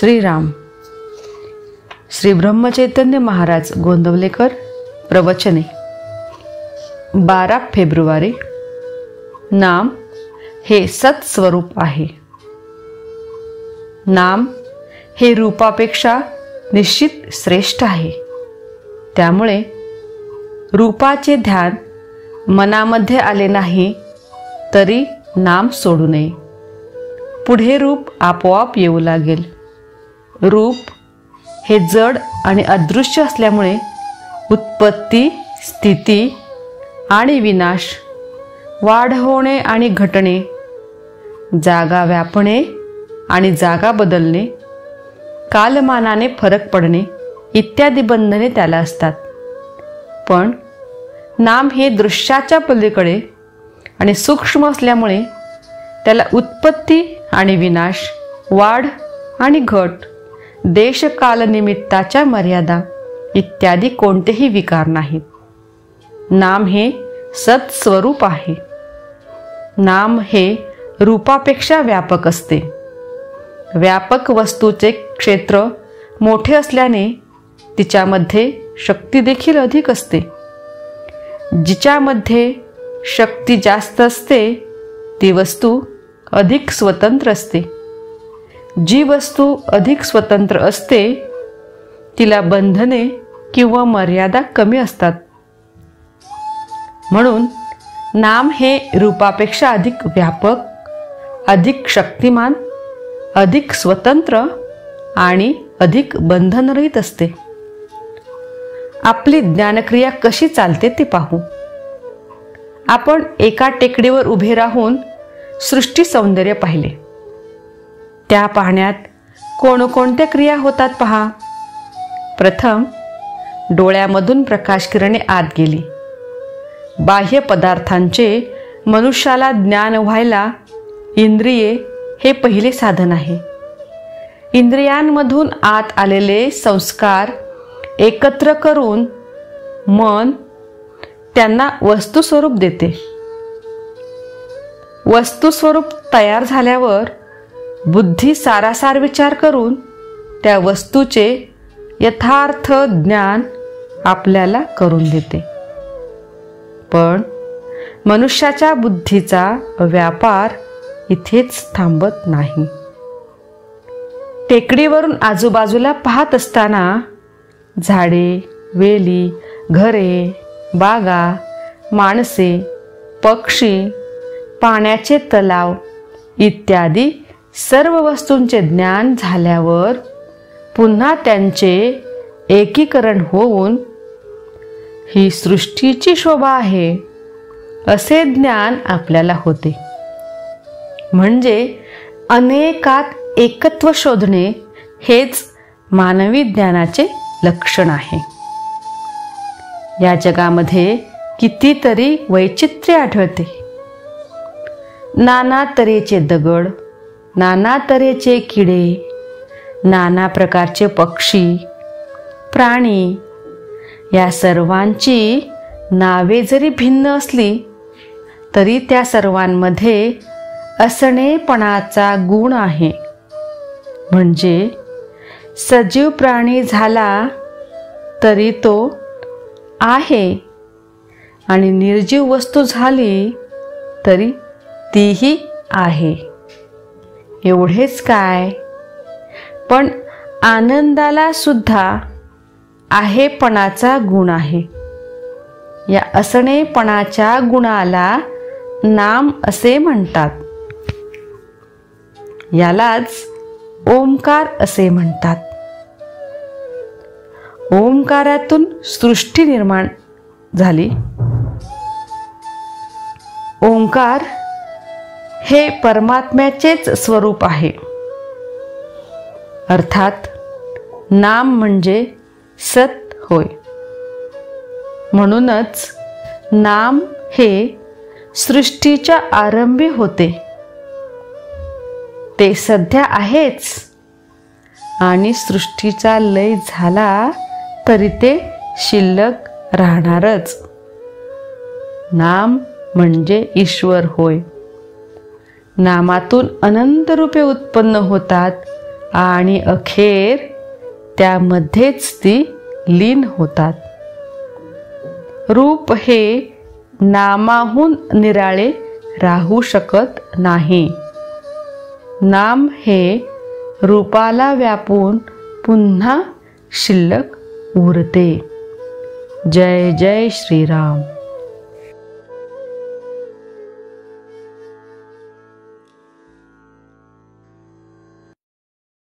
श्रीराम. श्री ब्रह्मचैतन्य महाराज गोंदवलेकर. प्रवचने. 12 फेब्रुवारी. नाम हे सत्स्वरूप आहे. नाम हे रूपापेक्षा निश्चित श्रेष्ठ आहे. त्यामुळे रूपाचे ध्यान मनामध्ये आले नाही तरी नाम सोडू नये. पुढे रूप आपोआप येऊ लागेल. रूप हे जड आणि अदृश्य असल्यामुळे उत्पत्ती, स्थिती आणि विनाश, वाढ होणे आणि घटणे, जागा व्यापणे आणि जागा बदलणे, कालमानाने फरक पडणे इत्यादी बंधने त्याला असतात. पण नाम हे दृश्याच्या पलीकडे आणि सूक्ष्म असल्यामुळे त्याला उत्पत्ती आणि विनाश, वाढ आणि घट, देशकालनिमित्ताच्या मर्यादा इत्यादी कोणतेही विकार नाहीत. नाम हे सत्स्वरूप आहे. नाम हे रूपापेक्षा व्यापक असते. व्यापक वस्तूचे क्षेत्र मोठे असल्याने तिच्यामध्ये शक्ती देखील अधिक असते. जिच्यामध्ये शक्ती जास्त असते ती वस्तू अधिक स्वतंत्र असते. जी वस्तू अधिक स्वतंत्र असते तिला बंधने किंवा मर्यादा कमी असतात. म्हणून नाम हे रूपापेक्षा अधिक व्यापक, अधिक शक्तिमान, अधिक स्वतंत्र आणि अधिक बंधनरहित असते. आपली ज्ञानक्रिया कशी चालते ते पाहू. आपण एका टेकडीवर उभे राहून सृष्टी सौंदर्य पाहिले. त्या पाहण्यात कोणकोणत्या क्रिया होतात पहा. प्रथम डोळ्यामधून प्रकाशकिरणे आत गेली. बाह्य पदार्थांचे मनुष्याला ज्ञान व्हायला इंद्रिये हे पहिले साधन आहे. इंद्रियांमधून आत आलेले संस्कार एकत्र करून मन त्यांना वस्तुस्वरूप देते. वस्तुस्वरूप तयार झाल्यावर बुद्धी सारासार विचार करून त्या वस्तूचे यथार्थ ज्ञान आपल्याला करून देते. पण मनुष्याच्या बुद्धीचा व्यापार इथेच थांबत नाही. टेकडीवरून आजूबाजूला पाहत असताना झाडे, वेली, घरे, बागा, माणसे, पक्षी, पाण्याचे तलाव इत्यादी सर्व वस्तूंचे ज्ञान झाल्यावर पुन्हा त्यांचे एकीकरण होऊन ही सृष्टीची शोभा आहे असे ज्ञान आपल्याला होते. म्हणजे अनेकात एकत्व शोधणे हेच मानवी ज्ञानाचे लक्षण आहे. या जगामध्ये कितीतरी वैचित्र्य आढळते. नाना तऱ्हेचे दगड, नाना तऱ्हेचे किडे, नाना प्रकारचे पक्षी, प्राणी, या सर्वांची नावे जरी भिन्न असली तरी त्या सर्वांमध्ये असणेपणाचा गुण आहे. म्हणजे सजीव प्राणी झाला तरी तो आहे आणि निर्जीव वस्तू झाली तरी तीही आहे. एवढेच काय, पण आनंदाला सुद्धा आहेपणाचा गुण आहे. या असणेपणाच्या गुणाला नाम असे म्हणतात. यालाच ओंकार असे म्हणतात. ओंकारातून सृष्टी निर्माण झाली. ओंकार हे परमात्म्याचेच स्वरूप आहे. अर्थात नाम म्हणजे सत होय. म्हणूनच नाम हे सृष्टीच्या आरंभी होते. ते सध्या आहेच आणि सृष्टीचा लय झाला तरी ते शिल्लक राहणारच. नाम म्हणजे ईश्वर होय. नामातून अनंत रूपे उत्पन्न होतात आणि अखेर त्यामध्येच ती लीन होतात. रूप हे नामाहून निराळे राहू शकत नाही. नाम हे रूपाला व्यापून पुन्हा शिल्लक उरते. जय जय श्रीराम.